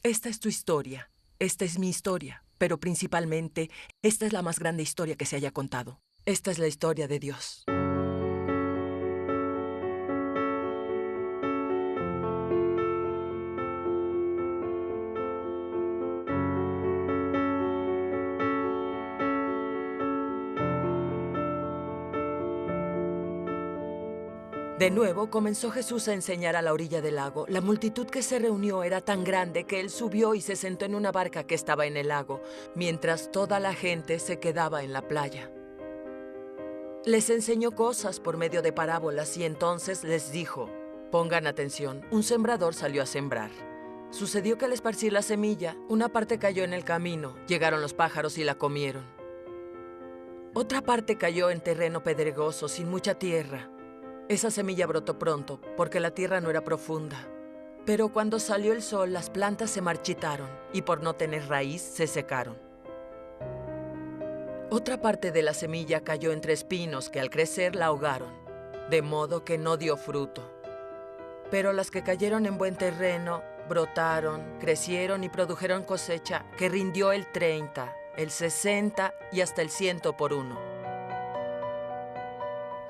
Esta es tu historia. Esta es mi historia. Pero principalmente, esta es la más grande historia que se haya contado. Esta es la historia de Dios. De nuevo, comenzó Jesús a enseñar a la orilla del lago. La multitud que se reunió era tan grande que él subió y se sentó en una barca que estaba en el lago, mientras toda la gente se quedaba en la playa. Les enseñó cosas por medio de parábolas y entonces les dijo: pongan atención, un sembrador salió a sembrar. Sucedió que al esparcir la semilla, una parte cayó en el camino, llegaron los pájaros y la comieron. Otra parte cayó en terreno pedregoso, sin mucha tierra. Esa semilla brotó pronto, porque la tierra no era profunda. Pero cuando salió el sol, las plantas se marchitaron y por no tener raíz, se secaron. Otra parte de la semilla cayó entre espinos que al crecer la ahogaron, de modo que no dio fruto. Pero las que cayeron en buen terreno, brotaron, crecieron y produjeron cosecha que rindió el 30, el 60 y hasta el 100 por uno.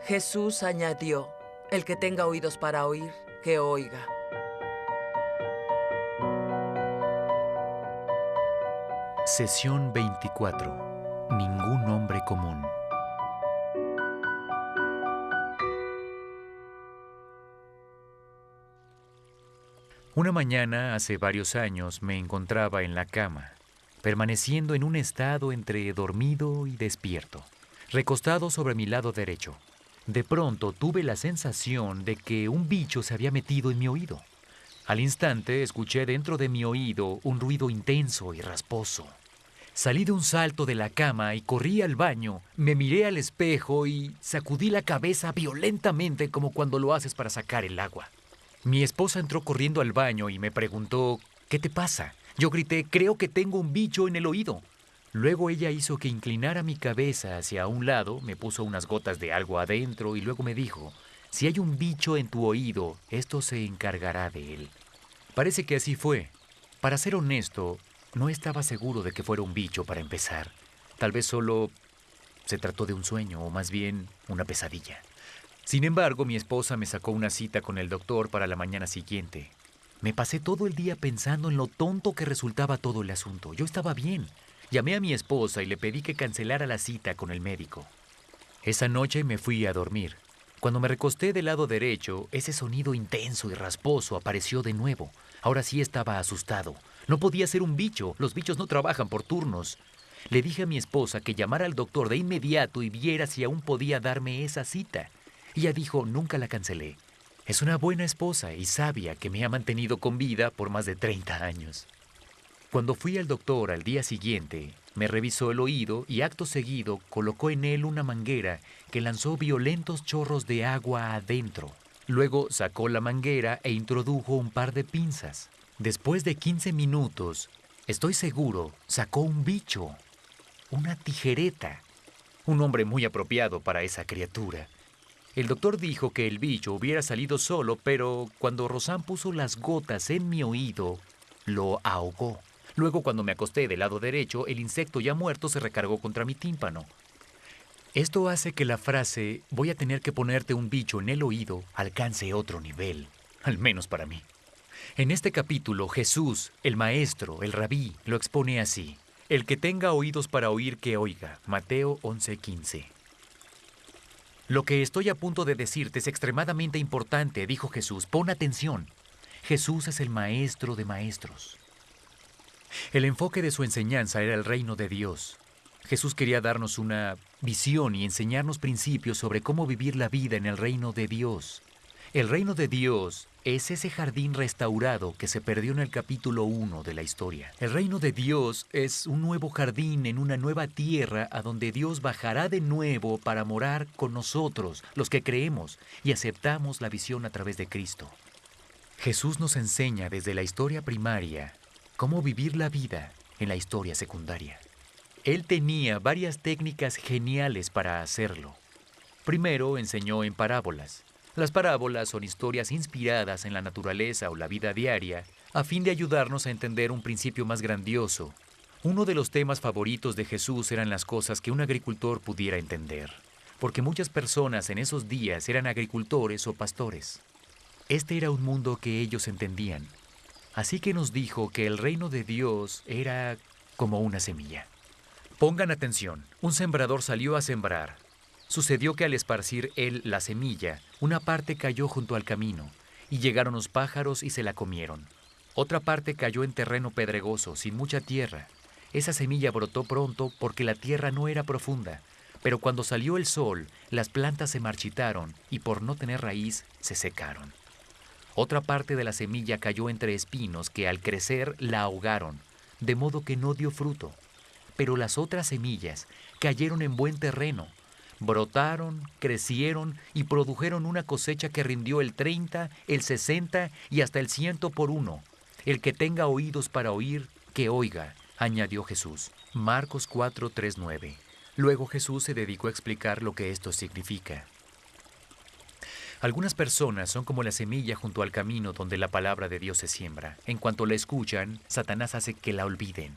Jesús añadió: el que tenga oídos para oír, que oiga. Sesión 24. Ningún hombre común. Una mañana, hace varios años, me encontraba en la cama, permaneciendo en un estado entre dormido y despierto, recostado sobre mi lado derecho. De pronto tuve la sensación de que un bicho se había metido en mi oído. Al instante escuché dentro de mi oído un ruido intenso y rasposo. Salí de un salto de la cama y corrí al baño. Me miré al espejo y sacudí la cabeza violentamente como cuando lo haces para sacar el agua. Mi esposa entró corriendo al baño y me preguntó: ¿qué te pasa? Yo grité: creo que tengo un bicho en el oído. Luego ella hizo que inclinara mi cabeza hacia un lado, me puso unas gotas de algo adentro y luego me dijo: si hay un bicho en tu oído, esto se encargará de él. Parece que así fue. Para ser honesto, no estaba seguro de que fuera un bicho para empezar. Tal vez solo se trató de un sueño o más bien una pesadilla. Sin embargo, mi esposa me sacó una cita con el doctor para la mañana siguiente. Me pasé todo el día pensando en lo tonto que resultaba todo el asunto. Yo estaba bien. Llamé a mi esposa y le pedí que cancelara la cita con el médico. Esa noche me fui a dormir. Cuando me recosté del lado derecho, ese sonido intenso y rasposo apareció de nuevo. Ahora sí estaba asustado. No podía ser un bicho. Los bichos no trabajan por turnos. Le dije a mi esposa que llamara al doctor de inmediato y viera si aún podía darme esa cita. Ella dijo: nunca la cancelé. Es una buena esposa y sabia que me ha mantenido con vida por más de 30 años. Cuando fui al doctor al día siguiente, me revisó el oído y acto seguido colocó en él una manguera que lanzó violentos chorros de agua adentro. Luego sacó la manguera e introdujo un par de pinzas. Después de 15 minutos, estoy seguro, sacó un bicho, una tijereta. Un nombre muy apropiado para esa criatura. El doctor dijo que el bicho hubiera salido solo, pero cuando Rosanne puso las gotas en mi oído, lo ahogó. Luego, cuando me acosté del lado derecho, el insecto ya muerto se recargó contra mi tímpano. Esto hace que la frase «voy a tener que ponerte un bicho en el oído» alcance otro nivel, al menos para mí. En este capítulo, Jesús, el maestro, el rabí, lo expone así: el que tenga oídos para oír, que oiga. Mateo 11:15. Lo que estoy a punto de decirte es extremadamente importante, dijo Jesús. Pon atención. Jesús es el maestro de maestros. El enfoque de su enseñanza era el reino de Dios. Jesús quería darnos una visión y enseñarnos principios sobre cómo vivir la vida en el reino de Dios. El reino de Dios es ese jardín restaurado que se perdió en el capítulo 1 de la historia. El reino de Dios es un nuevo jardín en una nueva tierra a donde Dios bajará de nuevo para morar con nosotros, los que creemos y aceptamos la visión a través de Cristo. Jesús nos enseña desde la historia primaria cómo vivir la vida en la historia secundaria. Él tenía varias técnicas geniales para hacerlo. Primero enseñó en parábolas. Las parábolas son historias inspiradas en la naturaleza o la vida diaria, a fin de ayudarnos a entender un principio más grandioso. Uno de los temas favoritos de Jesús eran las cosas que un agricultor pudiera entender, porque muchas personas en esos días eran agricultores o pastores. Este era un mundo que ellos entendían. Así que nos dijo que el reino de Dios era como una semilla. Pongan atención, un sembrador salió a sembrar. Sucedió que al esparcir él la semilla, una parte cayó junto al camino, y llegaron los pájaros y se la comieron. Otra parte cayó en terreno pedregoso, sin mucha tierra. Esa semilla brotó pronto porque la tierra no era profunda, pero cuando salió el sol, las plantas se marchitaron y por no tener raíz, se secaron. Otra parte de la semilla cayó entre espinos que al crecer la ahogaron, de modo que no dio fruto. Pero las otras semillas cayeron en buen terreno, brotaron, crecieron y produjeron una cosecha que rindió el 30, el 60 y hasta el 100 por uno. El que tenga oídos para oír, que oiga, añadió Jesús. Marcos 4, 3, 9. Luego Jesús se dedicó a explicar lo que esto significa. Algunas personas son como la semilla junto al camino donde la palabra de Dios se siembra. En cuanto la escuchan, Satanás hace que la olviden.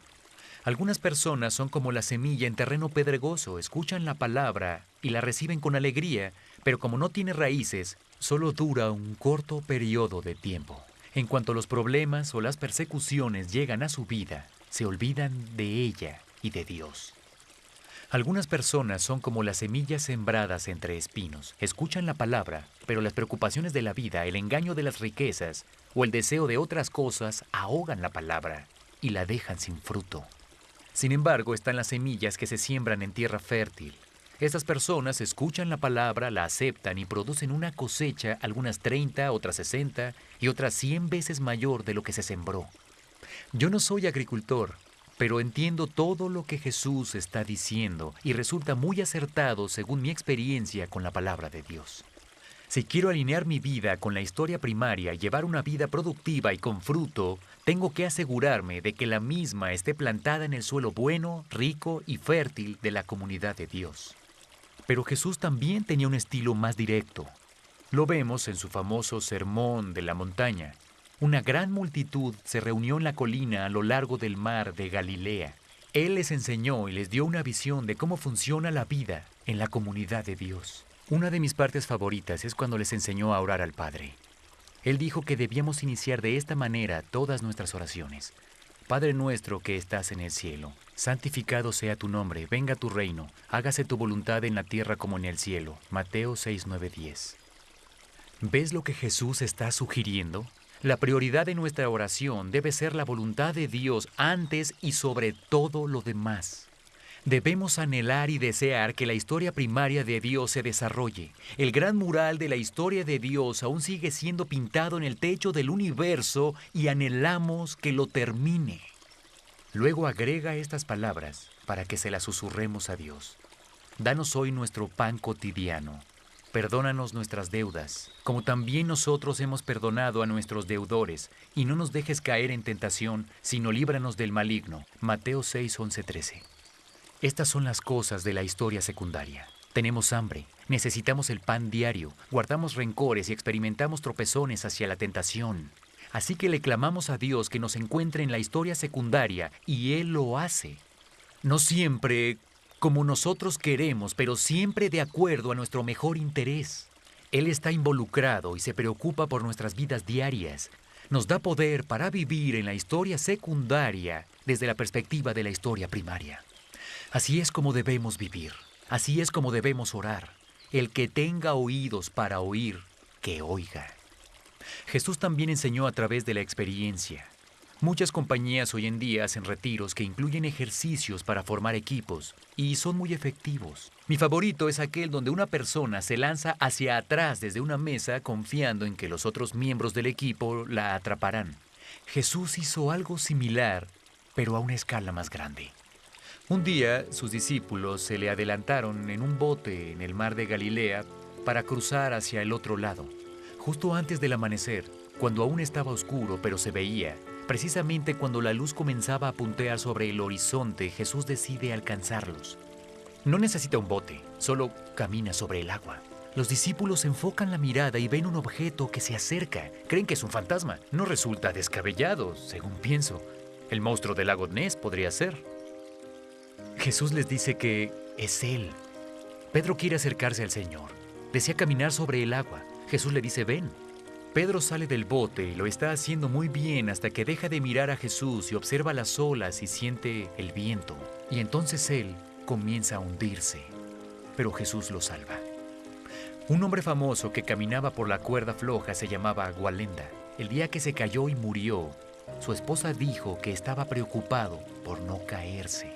Algunas personas son como la semilla en terreno pedregoso, escuchan la palabra y la reciben con alegría, pero como no tiene raíces, solo dura un corto periodo de tiempo. En cuanto los problemas o las persecuciones llegan a su vida, se olvidan de ella y de Dios. Algunas personas son como las semillas sembradas entre espinos. Escuchan la palabra, pero las preocupaciones de la vida, el engaño de las riquezas o el deseo de otras cosas ahogan la palabra y la dejan sin fruto. Sin embargo, están las semillas que se siembran en tierra fértil. Estas personas escuchan la palabra, la aceptan y producen una cosecha, algunas 30, otras 60 y otras 100 veces mayor de lo que se sembró. Yo no soy agricultor, pero entiendo todo lo que Jesús está diciendo y resulta muy acertado según mi experiencia con la palabra de Dios. Si quiero alinear mi vida con la historia primaria y llevar una vida productiva y con fruto, tengo que asegurarme de que la misma esté plantada en el suelo bueno, rico y fértil de la comunidad de Dios. Pero Jesús también tenía un estilo más directo. Lo vemos en su famoso Sermón de la Montaña. Una gran multitud se reunió en la colina a lo largo del mar de Galilea. Él les enseñó y les dio una visión de cómo funciona la vida en la comunidad de Dios. Una de mis partes favoritas es cuando les enseñó a orar al Padre. Él dijo que debíamos iniciar de esta manera todas nuestras oraciones. Padre nuestro que estás en el cielo, santificado sea tu nombre, venga tu reino, hágase tu voluntad en la tierra como en el cielo. Mateo 6, 9, 10. ¿Ves lo que Jesús está sugiriendo? La prioridad de nuestra oración debe ser la voluntad de Dios antes y sobre todo lo demás. Debemos anhelar y desear que la historia primaria de Dios se desarrolle. El gran mural de la historia de Dios aún sigue siendo pintado en el techo del universo y anhelamos que lo termine. Luego agrega estas palabras para que se las susurremos a Dios. Danos hoy nuestro pan cotidiano. Perdónanos nuestras deudas, como también nosotros hemos perdonado a nuestros deudores, y no nos dejes caer en tentación, sino líbranos del maligno. Mateo 6, 11, 13. Estas son las cosas de la historia secundaria. Tenemos hambre, necesitamos el pan diario, guardamos rencores y experimentamos tropezones hacia la tentación. Así que le clamamos a Dios que nos encuentre en la historia secundaria, y Él lo hace. No siempre como nosotros queremos, pero siempre de acuerdo a nuestro mejor interés. Él está involucrado y se preocupa por nuestras vidas diarias. Nos da poder para vivir en la historia secundaria desde la perspectiva de la historia primaria. Así es como debemos vivir, así es como debemos orar. El que tenga oídos para oír, que oiga. Jesús también enseñó a través de la experiencia. Muchas compañías hoy en día hacen retiros que incluyen ejercicios para formar equipos y son muy efectivos. Mi favorito es aquel donde una persona se lanza hacia atrás desde una mesa confiando en que los otros miembros del equipo la atraparán. Jesús hizo algo similar, pero a una escala más grande. Un día, sus discípulos se le adelantaron en un bote en el mar de Galilea para cruzar hacia el otro lado. Justo antes del amanecer, cuando aún estaba oscuro pero se veía, precisamente cuando la luz comenzaba a puntear sobre el horizonte, Jesús decide alcanzarlos. No necesita un bote, solo camina sobre el agua. Los discípulos enfocan la mirada y ven un objeto que se acerca. Creen que es un fantasma. No resulta descabellado, según pienso. El monstruo del lago Ness podría ser. Jesús les dice que es Él. Pedro quiere acercarse al Señor. Desea caminar sobre el agua. Jesús le dice, ven. Pedro sale del bote y lo está haciendo muy bien hasta que deja de mirar a Jesús y observa las olas y siente el viento. Y entonces él comienza a hundirse. Pero Jesús lo salva. Un hombre famoso que caminaba por la cuerda floja se llamaba Gualenda. El día que se cayó y murió, su esposa dijo que estaba preocupado por no caerse.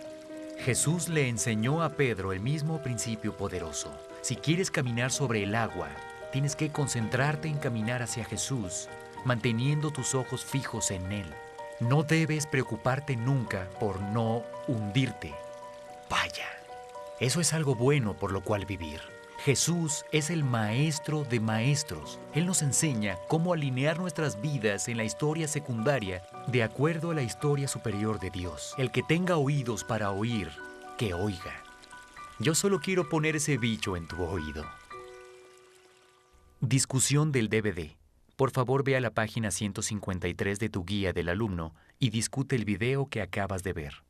Jesús le enseñó a Pedro el mismo principio poderoso. Si quieres caminar sobre el agua, tienes que concentrarte en caminar hacia Jesús, manteniendo tus ojos fijos en Él. No debes preocuparte nunca por no hundirte. Vaya, eso es algo bueno por lo cual vivir. Jesús es el maestro de maestros. Él nos enseña cómo alinear nuestras vidas en la historia secundaria de acuerdo a la historia superior de Dios. El que tenga oídos para oír, que oiga. Yo solo quiero poner ese bicho en tu oído. Discusión del DVD. Por favor, ve a la página 153 de tu guía del alumno y discute el video que acabas de ver.